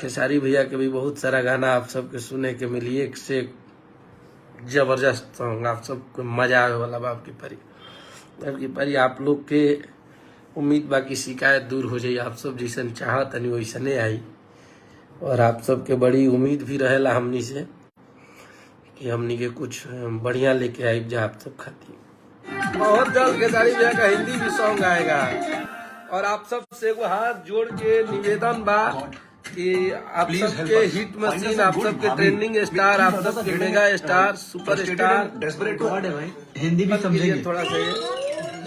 खेसारी भैया के भी बहुत सारा गाना आप सबके सुने के मिली, एक से एक जबरदस्त सॉन्ग आप सबको मजा आवे वाला बा। आपकी परी आप लोग के उम्मीद बाकी शिकायत दूर हो जाई, आप सब जैसन चाहत नहीं वैसने आई। और आप सबके बड़ी उम्मीद भी रहेला हमनी से कि हमनी के कुछ बढ़िया लेके आई जा आप सब खाती। बहुत जल्द खेसारी भैया का हिंदी भी सॉन्ग आएगा और आप सब से वो हाथ जोड़ के निवेदन बा कि आप सबके हिट मशीन, आप सबके ट्रेंडिंग स्टार, आप सबके mega star, super star Hindi भी समझेंगे थोड़ा सा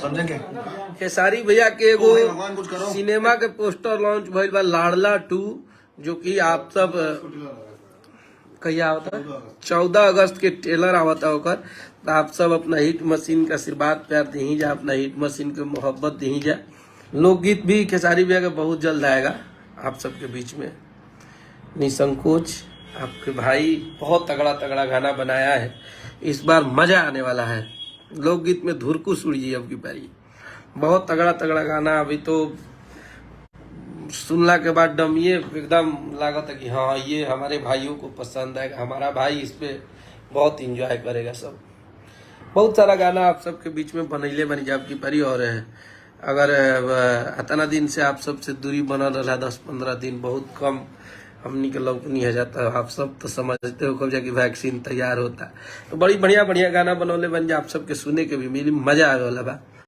समझेंगे। खेसारी भैया के एगो सिनेमा के पोस्टर लॉन्च भइल बा लाडला 2, जो कि आप सब कहिया आवता 14 अगस्त के ट्रेलर आवता होकर। तो आप सब अपना हिट मशीन का आशीर्वाद प्यार दी जा, अपना हिट मशीन के मोहब्बत दी जा। लोकगीत भी खेसारी भैया का बहुत जल्द आएगा आप सबके बीच में, निसंकोच। आपके भाई बहुत तगड़ा तगड़ा गाना बनाया है, इस बार मजा आने वाला है। लोकगीत में धुरकुस उड़ी अब की पारी, बहुत तगड़ा तगड़ा गाना। अभी तो सुनला के बाद डमिए एकदम लागत है कि हाँ ये हमारे भाइयों को पसंद है, हमारा भाई इस पे बहुत इंजॉय करेगा सब। बहुत सारा गाना आप सबके बीच में बनैले बनी जाब की पारी। और अगर इतना दिन से आप सबसे दूरी बनल रहा 10-15 दिन, बहुत कम हमनी के लौकनी है जाता। आप सब तो समझते हो कब जाके वैक्सीन तैयार होता, तो बड़ी बढ़िया बढ़िया गाना बनौले बन जा आप सबके सुने के भी मिली, मजा आवे वाला बा।